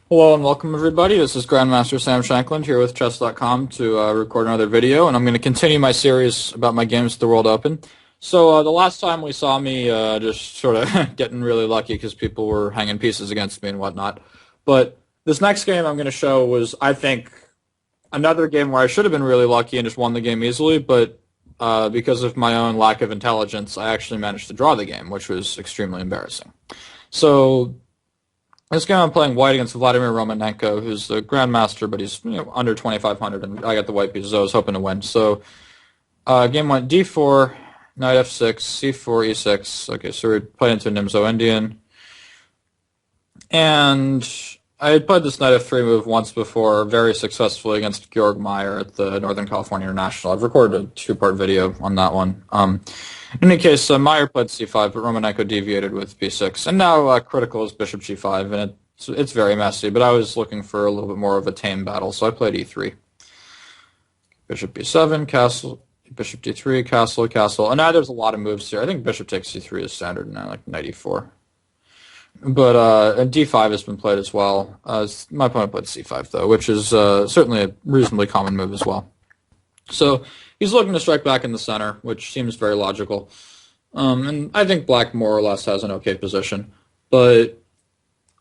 Hello and welcome everybody. This is Grandmaster Sam Shankland here with Chess.com to record another video, and I'm going to continue my series about my games at the World Open. So the last time we saw me just sort of getting really lucky because people were hanging pieces against me and whatnot. But this next game I'm going to show was, I think, another game where I should have been really lucky and just won the game easily, but because of my own lack of intelligence, I actually managed to draw the game, which was extremely embarrassing. So this game I'm playing white against Vladimir Romanenko, who's the grandmaster, but he's under 2,500, and I got the white pieces. I was hoping to win. So game went d4, knight f6, c4, e6. Okay, so we played into Nimzo Indian. And I had played this knight f3 move once before very successfully against Georg Meyer at the Northern California International. I've recorded a two-part video on that one. In any case, Meyer played c5, but Romanenko deviated with b6. And now critical is bishop g5, and it's very messy, but I was looking for a little bit more of a tame battle, so I played e3. Bishop b7, castle, bishop d3, castle, castle. And now there's a lot of moves here. I think bishop takes c3 is standard now, like knight e4. But d5 has been played as well. My opponent played c5, though, which is certainly a reasonably common move as well. So he's looking to strike back in the center, which seems very logical. And I think black more or less has an okay position. But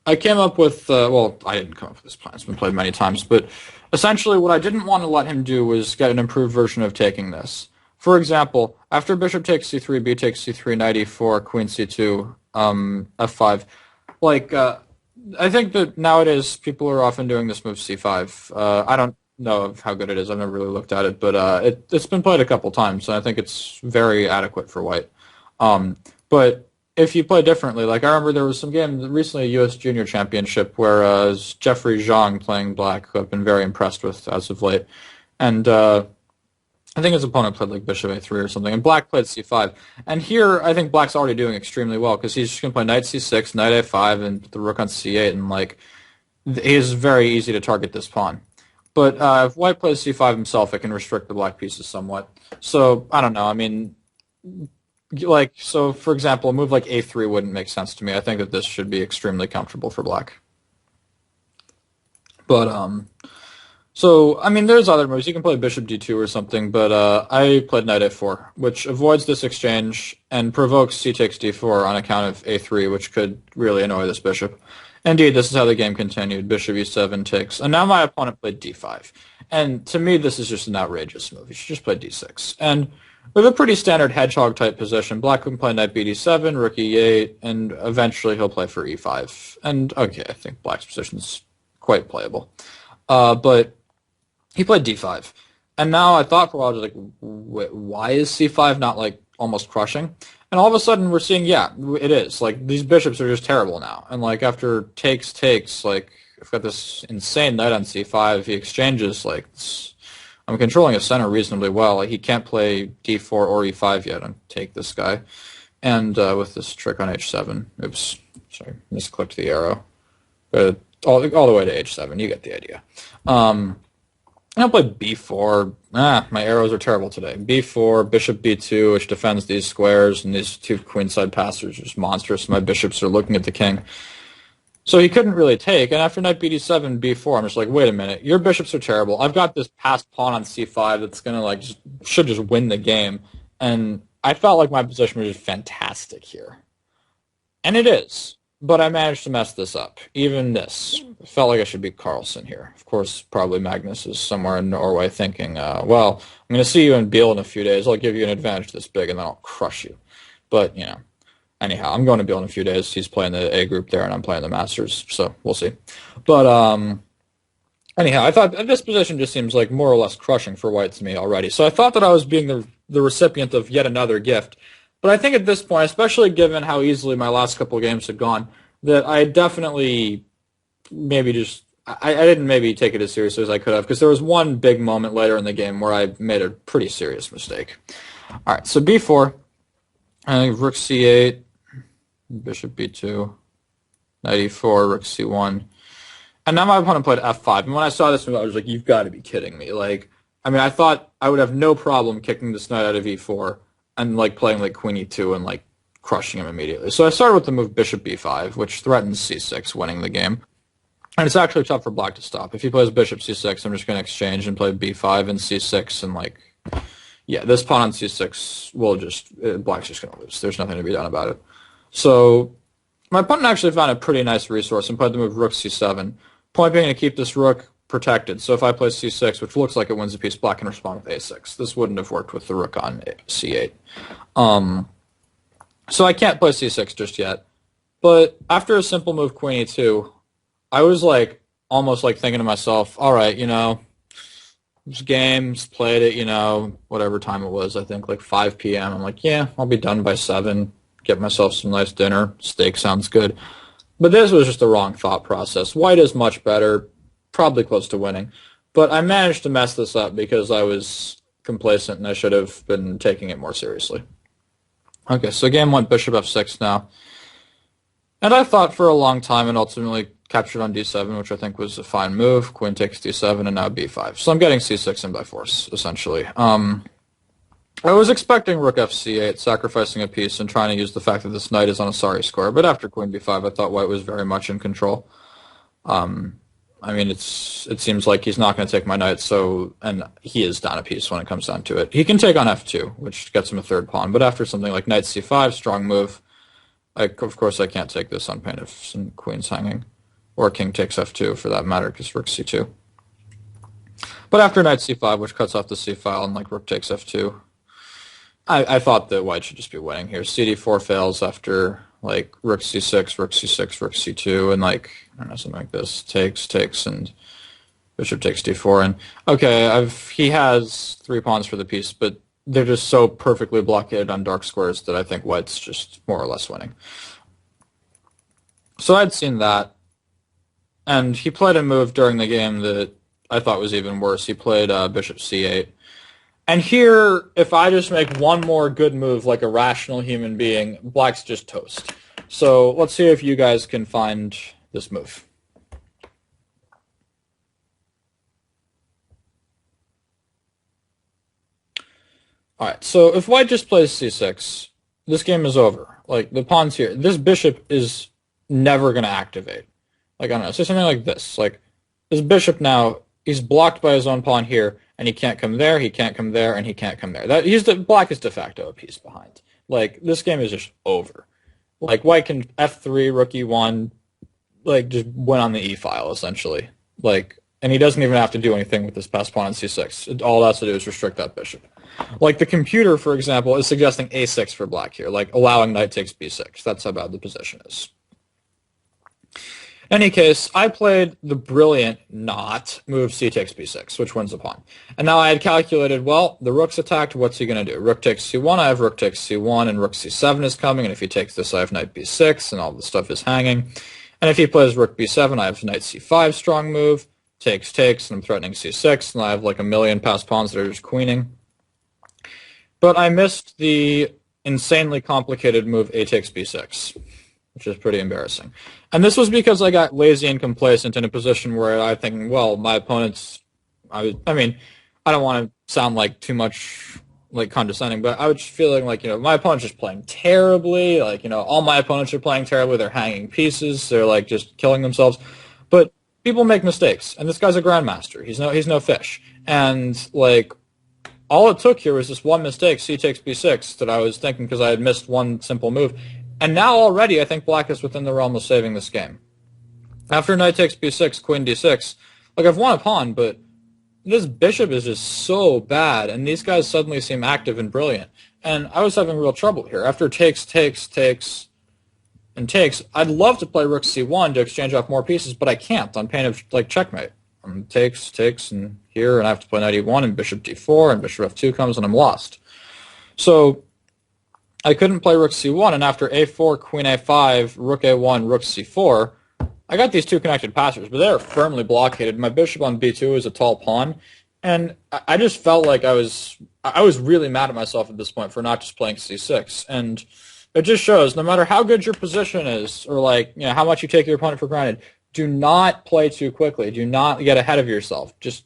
I came up with, well, I didn't come up with this plan. It's been played many times. But essentially what I didn't want to let him do was get an improved version of taking this. For example, after bishop takes c3, b takes c3, knight e4, queen c2, f5. I think that nowadays people are often doing this move c5. I don't know of how good it is. I've never really looked at it, but it's been played a couple times, and I think it's very adequate for white. But if you play differently, like I remember there was some game recently, a U.S. Junior Championship, where Jeffrey Zhang playing black, who I've been very impressed with as of late, and I think his opponent played like bishop a3 or something, and black played c5. And here, I think black's already doing extremely well, because he's just going to play knight c6, knight a5, and the rook on c8, and like, it is very easy to target this pawn. But if white plays c5 himself, it can restrict the black pieces somewhat. So, I don't know, I mean, like, so for example, a move like a3 wouldn't make sense to me. I think that this should be extremely comfortable for black. But, so, I mean, there's other moves. You can play bishop d2 or something, but I played knight a4, which avoids this exchange and provokes c takes d4 on account of a3, which could really annoy this bishop. Indeed, this is how the game continued. Bishop e7 takes, and now my opponent played d5. And to me, this is just an outrageous move. He should just play d6. And we have a pretty standard hedgehog-type position. Black can play knight bd7, rook e8, and eventually he'll play for e5. And, okay, I think black's position's quite playable. But he played d5. And now I thought for a while, I was like, why is c5 not, like, almost crushing? And all of a sudden we're seeing, yeah, it is. Like, these bishops are just terrible now. And, like, after takes, like, I've got this insane knight on c5. He exchanges, like, I'm controlling his center reasonably well. Like, he can't play d4 or e5 yet and take this guy. And with this trick on h7, oops, sorry, misclicked the arrow. All the way to h7, you get the idea. I'll play b4. My arrows are terrible today. b4, bishop b2, which defends these squares, and these two queenside passers are just monstrous. My bishops are looking at the king. So he couldn't really take, and after knight bd7, b4, I'm just like, wait a minute, your bishops are terrible. I've got this passed pawn on c5 that's going to, like, should just win the game. And I felt like my position was just fantastic here. And it is. But I managed to mess this up. Even this. Felt like I should beat Carlsen here. Of course, probably Magnus is somewhere in Norway thinking, well, I'm going to see you in Biel in a few days. I'll give you an advantage this big, and then I'll crush you. But, you know, anyhow, I'm going to Biel in a few days. He's playing the A group there, and I'm playing the Masters, so we'll see. But, anyhow, I thought this position just seems like more or less crushing for white to me already. So I thought that I was being the recipient of yet another gift. But I think at this point, especially given how easily my last couple of games had gone, that I definitely maybe just I didn't maybe take it as seriously as I could have, because there was one big moment later in the game where I made a pretty serious mistake. All right, so b4, rook c8, bishop b2, knight e4, rook c1, and now my opponent played f5. And when I saw this move, I was like, "You've got to be kidding me!" Like, I mean, I thought I would have no problem kicking this knight out of e4 and like playing like queen e2 and like crushing him immediately. So I started with the move bishop b5, which threatens c6, winning the game. And it's actually tough for black to stop. If he plays bishop c6, I'm just going to exchange and play b5 and c6, and like, yeah, this pawn on c6 will just, black's just going to lose. There's nothing to be done about it. So my opponent actually found a pretty nice resource and played the move rook c7. Point being to keep this rook protected. So if I play c6, which looks like it wins a piece, black can respond with a6. This wouldn't have worked with the rook on c8. So I can't play c6 just yet. But after a simple move queen e2, I was like almost like thinking to myself, all right, this game's played it, whatever time it was, I think like 5 p.m. I'm like, yeah, I'll be done by 7, get myself some nice dinner, steak sounds good. But this was just the wrong thought process. White is much better, probably close to winning. But I managed to mess this up because I was complacent and I should have been taking it more seriously. Okay, so game went bishop f6 now. And I thought for a long time and ultimately captured on d7, which I think was a fine move. Queen takes d7 and now b5. So I'm getting c6 in by force, essentially. I was expecting rook fc8, sacrificing a piece and trying to use the fact that this knight is on a sorry square, but after queen b5, I thought white was very much in control. I mean, it seems like he's not going to take my knight, and he is down a piece when it comes down to it. He can take on f2, which gets him a third pawn, but after something like knight c5, strong move, of course I can't take this on pain of some queens hanging. Or king takes f2 for that matter, because rook c2. But after knight c5, which cuts off the c file, and like rook takes f2, I thought that white should just be winning here. cd4 fails after like rook c6, rook c6, rook c2, and like, I don't know, something like this. Takes, and bishop takes d4. And okay, he has 3 pawns for the piece, but they're just so perfectly blockaded on dark squares that I think white's just more or less winning. So I'd seen that. And he played a move during the game that I thought was even worse. He played bishop c8. And here, if I just make one more good move like a rational human being, black's just toast. So let's see if you guys can find this move. Alright, so if white just plays c6, this game is over. Like, the pawn's here. This bishop is never going to activate. Like, I don't know, say something like this. Like, this bishop now, he's blocked by his own pawn here, and he can't come there, he can't come there, and he can't come there. Black is de facto a piece behind. Like, this game is just over. Like, white can f3, rook e1, like, just win on the e-file, essentially. Like, and he doesn't even have to do anything with this passed pawn on c6. All that's to do is restrict that bishop. Like, the computer, for example, is suggesting a6 for black here, like, allowing knight takes b6. That's how bad the position is. In any case, I played the brilliant not move c takes b6, which wins the pawn. And now I had calculated, well, the rook's attacked, what's he going to do? Rook takes c1, I have rook takes c1, and rook c7 is coming, and if he takes this, I have knight b6, and all the stuff is hanging. And if he plays rook b7, I have knight c5, strong move, takes, and I'm threatening c6, and I have like a million passed pawns that are just queening. But I missed the insanely complicated move a takes b6, which is pretty embarrassing. And this was because I got lazy and complacent in a position where I think, well, my opponent's, I mean, I don't want to sound like too much like condescending, but I was just feeling like, my opponent's just playing terribly, like, all my opponents are playing terribly, they're hanging pieces, they're like just killing themselves. But people make mistakes, and this guy's a grandmaster. He's no fish. And like, all it took here was this one mistake, c takes b6, that I was thinking because I had missed one simple move. And now already I think black is within the realm of saving this game. After knight takes b6, queen d6, like I've won a pawn, but this bishop is just so bad, and these guys suddenly seem active and brilliant. And I was having real trouble here. After takes, and takes, I'd love to play rook c1 to exchange off more pieces, but I can't on pain of like checkmate. Takes, and here, and I have to play knight e1, and bishop d4, and bishop f2 comes, and I'm lost. So I couldn't play rook c1, and after a4, queen a5, rook a1, rook c4, I got these two connected passers, but they're firmly blockaded. My bishop on b2 is a tall pawn, and I just felt like I was really mad at myself at this point for not just playing c6. And it just shows, no matter how good your position is, or like how much you take your opponent for granted, do not play too quickly. Do not get ahead of yourself. Just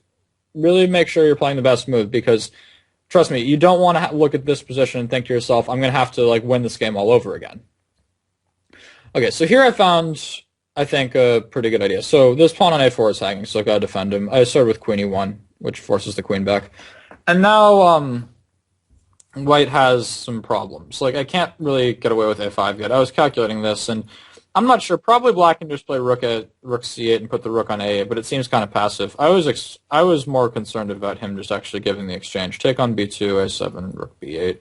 really make sure you're playing the best move, because trust me, you don't want to look at this position and think to yourself, I'm going to have to like win this game all over again. Okay, so here I found I think, a pretty good idea. So this pawn on a4 is hanging, so I gotta defend him. I started with queen e1, which forces the queen back. And now, white has some problems. Like, I can't really get away with a5 yet. I was calculating this, and I'm not sure. Probably black can just play rook c8 and put the rook on a8, but it seems kind of passive. I was more concerned about him just actually giving the exchange. Take on b2, a7, rook b8,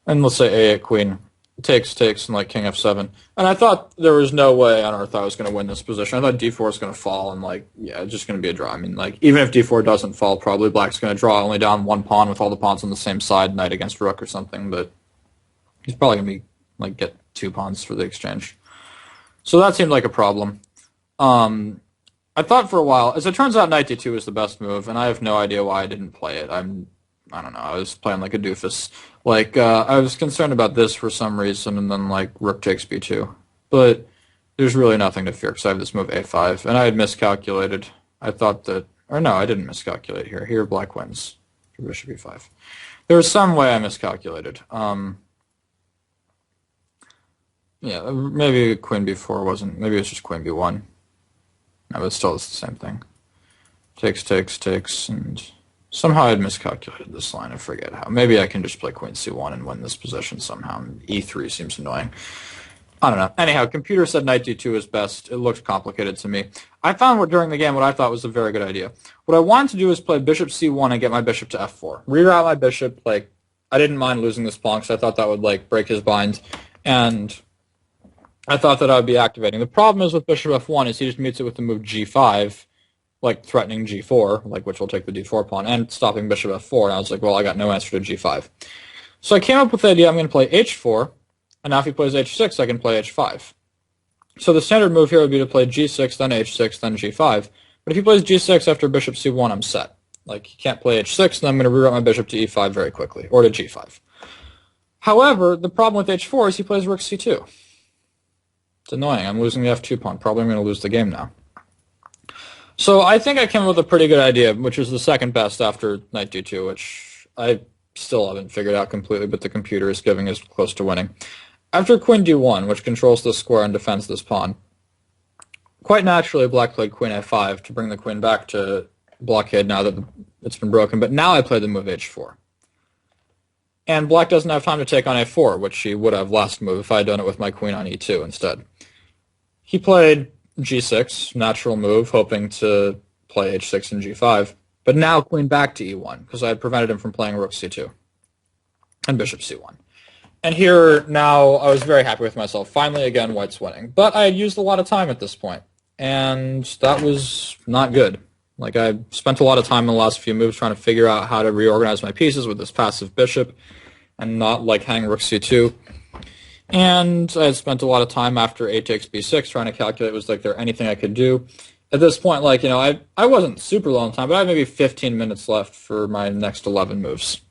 and let's say a8 queen. Takes, and like king f7. And I thought there was no way on earth I was going to win this position. I thought d4 was going to fall, and like, yeah, it's just going to be a draw. I mean, like, even if d4 doesn't fall, probably black's going to draw only down one pawn with all the pawns on the same side, knight against rook or something, but he's probably going to be, like, get 2 pawns for the exchange. So that seemed like a problem. I thought for a while, as it turns out, knight d2 is the best move, and I have no idea why I didn't play it. I don't know, I was playing like a doofus. Like, I was concerned about this for some reason, and then, like, rook takes b2. But there's really nothing to fear, because I have this move a5, and I had miscalculated. I thought that, or no, I didn't miscalculate here. Here, black wins for bishop e5. There was some way I miscalculated. Yeah, maybe queen b4 wasn't, maybe it was just queen b1. No, but still it's the same thing. Takes, and somehow I had miscalculated this line. I forget how. Maybe I can just play queen c1 and win this position somehow. E3 seems annoying. I don't know. Anyhow, computer said knight d2 is best. It looked complicated to me. I found during the game what I thought was a very good idea. What I wanted to do is play bishop c1 and get my bishop to f4. Reroute my bishop. Like, I didn't mind losing this pawn because I thought that would, like, break his bind. And I thought that I would be activating. The problem is with bishop f1 is he just meets it with the move g5, like threatening g4, like which will take the d4 pawn, and stopping bishop f4. And I was like, well, I got no answer to g5. So I came up with the idea I'm going to play h4, and now if he plays h6, I can play h5. So the standard move here would be to play g6, then h6, then g5. But if he plays g6 after bishop c1, I'm set. Like, he can't play h6, and I'm going to reroute my bishop to e5 very quickly, or to g5. However, the problem with h4 is he plays rook c2. It's annoying. I'm losing the f2 pawn. Probably I'm going to lose the game now. So I think I came up with a pretty good idea, which is the second best after knight d2, which I still haven't figured out completely, but the computer is giving us close to winning. After queen d1, which controls this square and defends this pawn, quite naturally black played queen a5 to bring the queen back to blockade now that it's been broken, but now I play the move h4. And black doesn't have time to take on a4, which he would have last move if I had done it with my queen on e2 instead. He played g6, natural move, hoping to play h6 and g5, but now queen back to e1, because I had prevented him from playing rook c2 and bishop c1. And here, now, I was very happy with myself. Finally, again, white's winning. But I had used a lot of time at this point, and that was not good. Like, I spent a lot of time in the last few moves trying to figure out how to reorganize my pieces with this passive bishop and not, like, hang rook c2. And I had spent a lot of time after a takes b6 trying to calculate, was like there anything I could do. At this point, like, you know, I wasn't super long time, but I had maybe 15 minutes left for my next 11 moves.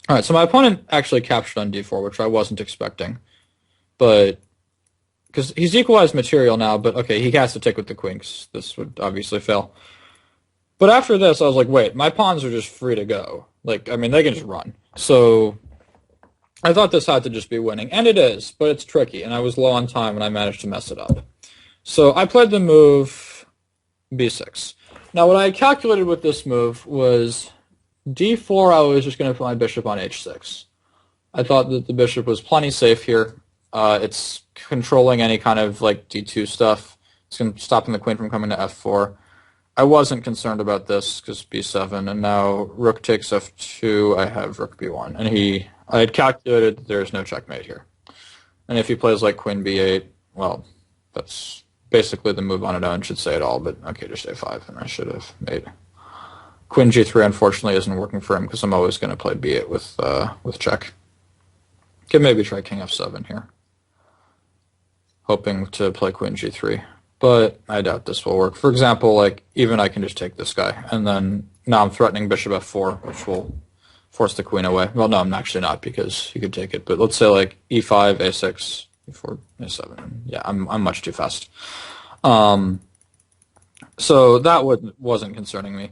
All right, so my opponent actually captured on d4, which I wasn't expecting. But, because he's equalized material now, but okay, he has to take with the queen, because this would obviously fail. But after this, I was like, wait, my pawns are just free to go. Like, I mean, they can just run. So I thought this had to just be winning, and it is, but it's tricky, and I was low on time, and I managed to mess it up. So I played the move b6. Now, what I calculated with this move was d4, I was just going to put my bishop on h6. I thought that the bishop was plenty safe here. It's controlling any kind of, like, d2 stuff. It's stopping the queen from coming to f4. I wasn't concerned about this, because b7, and now rook takes f2, I have rook b1. And I had calculated that there's no checkmate here. And if he plays like queen b8, well, that's basically the move on its own, should say it all, but okay, just a5, and I should have made. Queen g3, unfortunately, isn't working for him, because I'm always going to play b8 with check. Could maybe try king f7 here, hoping to play queen g3. But I doubt this will work. For example, like, even I can just take this guy, and then now I'm threatening bishop f4, which will force the queen away. Well, no, I'm actually not, because he could take it. But let's say, like, e5, a6, e4, a7. Yeah, I'm much too fast. So that wasn't concerning me.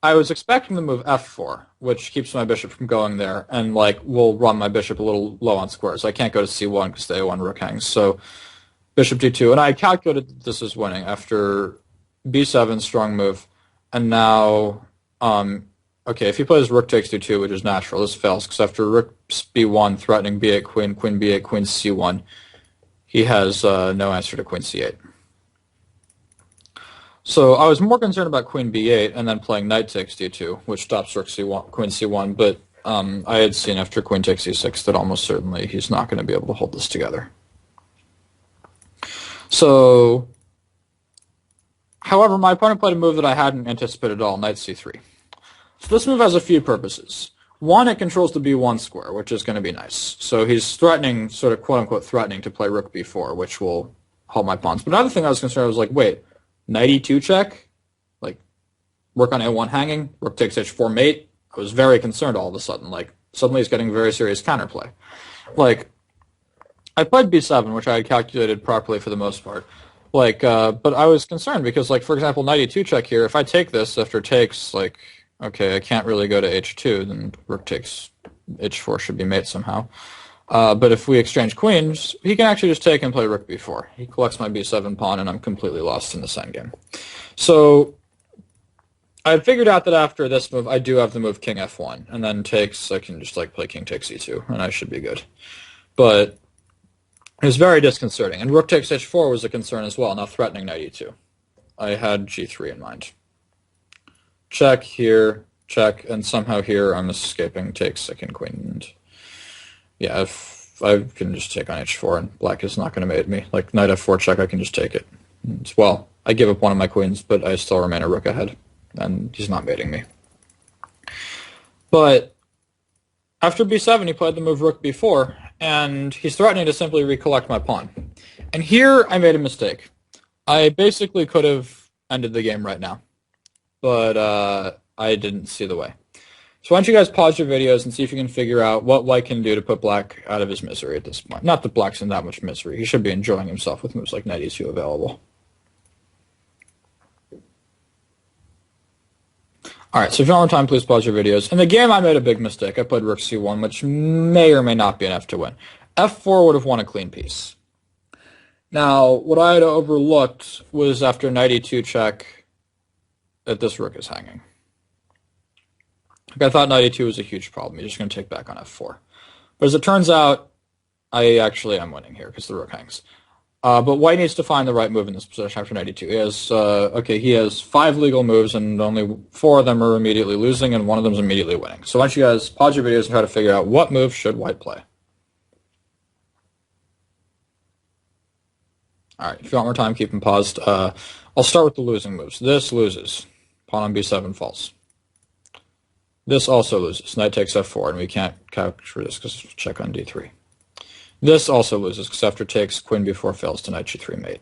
I was expecting the move f4, which keeps my bishop from going there, and, like, will run my bishop a little low on squares. I can't go to c1 because the a1 rook hangs. So bishop d2, and I calculated that this is winning after b7, strong move, and now, okay, if he plays rook takes d2, which is natural, this fails, because after rook b1, threatening b8 queen, queen b8, queen c1, he has no answer to queen c8. So I was more concerned about queen b8 and then playing knight takes d2, which stops rook c1, queen c1, but I had seen after queen takes e6 that almost certainly he's not going to be able to hold this together. So, however, my opponent played a move that I hadn't anticipated at all, knight c3. So this move has a few purposes. One, it controls the b1 square, which is going to be nice. So he's threatening, sort of quote-unquote threatening to play rook b4, which will hold my pawns. But another thing I was concerned, I was like, wait, knight e2 check? Like, rook on a1 hanging, rook takes h4 mate? I was very concerned all of a sudden. Like, suddenly he's getting very serious counterplay. Like, I played b7, which I had calculated properly for the most part. Like, but I was concerned because, like, for example, knight e2 check here, if I take this after takes, like, okay, I can't really go to h2, then rook takes h4 should be mate somehow. But if we exchange queens, he can actually just take and play rook b4. He collects my b7 pawn, and I'm completely lost in this endgame. So I figured out that after this move, I do have the move king f1, and then takes, I can just like play king takes e2, and I should be good. But it was very disconcerting, and rook takes h4 was a concern as well, now threatening knight e2. I had g3 in mind. Check here, check, and somehow here I'm escaping takes second queen. And yeah, if I can just take on h4, and black is not going to mate me. Like knight f4 check, I can just take it. Well, I give up one of my queens, but I still remain a rook ahead, and he's not mating me. But after b7, he played the move rook b4, and he's threatening to simply recollect my pawn. And here I made a mistake. I basically could have ended the game right now, but I didn't see the way. So why don't you guys pause your videos and see if you can figure out what white can do to put black out of his misery at this point. Not that black's in that much misery. He should be enjoying himself with moves like knight e2 available. Alright, so if you don't have time, please pause your videos. In the game, I made a big mistake. I played rook c1, which may or may not be enough to win. f4 would have won a clean piece. Now, what I had overlooked was after knight e2 check that this rook is hanging. Like, I thought knight e2 was a huge problem. You're just going to take back on f4. But as it turns out, I actually am winning here because the rook hangs. But white needs to find the right move in this position after knight e2. He has, he has 5 legal moves, and only 4 of them are immediately losing, and 1 of them is immediately winning. So why don't you guys pause your videos and try to figure out what move should white play. Alright, if you want more time, keep them paused. I'll start with the losing moves. This loses. Pawn on b7 falls. This also loses. Knight takes f4, and we can't capture this because check on d3. This also loses because after takes, queen b4 fails to knight g3 mate.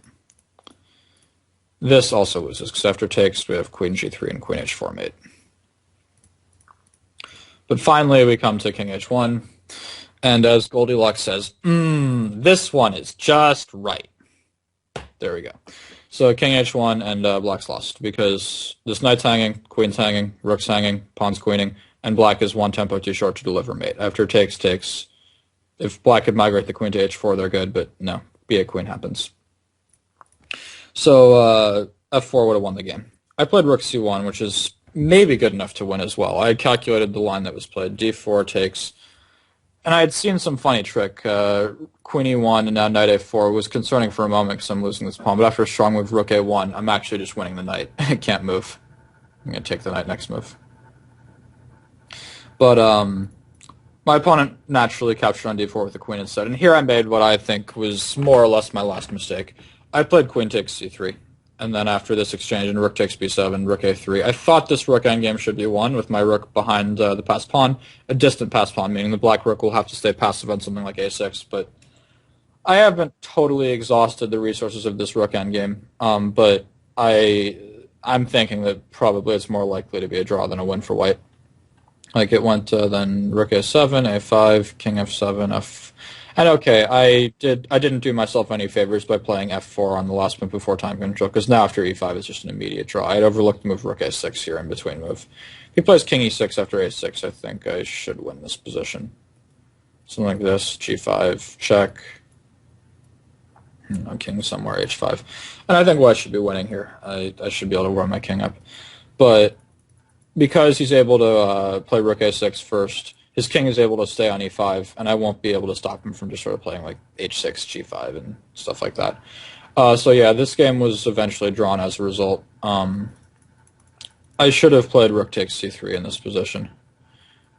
This also loses because after takes, we have queen g3 and queen h4 mate. But finally, we come to king h1, and as Goldilocks says, this one is just right. There we go. So king h1, and black's lost because this knight's hanging, queen's hanging, rook's hanging, pawn's queening, and black is 1 tempo too short to deliver mate. After takes, takes. If black could migrate the queen to h4, they're good, but no, b8 queen happens. So f4 would have won the game. I played rook c1, which is maybe good enough to win as well. I calculated the line that was played, d4 takes, and I had seen some funny trick. Queen e1 and now knight a4 was concerning for a moment because I'm losing this pawn, but after a strong move, rook a1, I'm actually just winning the knight. I can't move. I'm going to take the knight next move. But my opponent naturally captured on d4 with the queen instead, and here I made what I think was more or less my last mistake. I played queen takes c3, and then after this exchange and rook takes b7, rook a3, I thought this rook endgame should be won with my rook behind the passed pawn, a distant passed pawn, meaning the black rook will have to stay passive on something like a6, but I haven't totally exhausted the resources of this rook endgame, but I'm thinking that probably it's more likely to be a draw than a win for white. Like it went then rook a7, a5, king f7, and okay, I didn't do myself any favors by playing f4 on the last move before time control, because now after e5 it's just an immediate draw. I had overlooked the move rook a6 here in between move. If he plays king e6 after a6, I think I should win this position. Something like this, g5, check. king somewhere h5. And I think white should be winning here. I should be able to warm my king up. But because he's able to play rook a6 first, his king is able to stay on e5, and I won't be able to stop him from just sort of playing like h6, g5, and stuff like that. So yeah, this game was eventually drawn as a result. I should have played rook takes c3 in this position.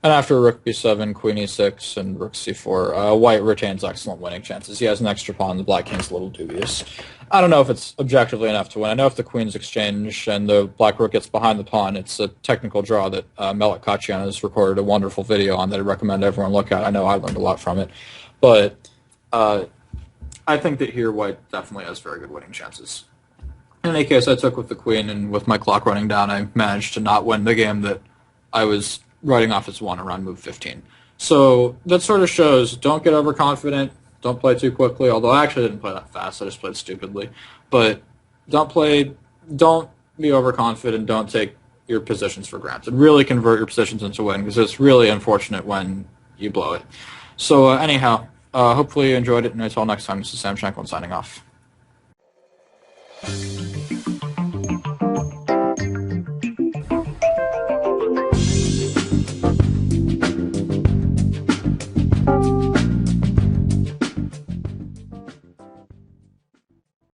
And after rook b7, queen e6, and rook c4, white retains excellent winning chances. He has an extra pawn. The black king's a little dubious. I don't know if it's objectively enough to win. I know if the queens exchange and the black rook gets behind the pawn, it's a technical draw that Melik Kachyan has recorded a wonderful video on that I recommend everyone look at. I know I learned a lot from it. But I think that here white definitely has very good winning chances. In any case, I took with the queen, and with my clock running down, I managed to not win the game that I was writing off as one around move 15. So that sort of shows don't get overconfident, don't play too quickly, although I actually didn't play that fast, I just played stupidly. But don't be overconfident, don't take your positions for granted. Really convert your positions into win, because it's really unfortunate when you blow it. So anyhow, hopefully you enjoyed it, and until next time, this is Sam Shanklin signing off.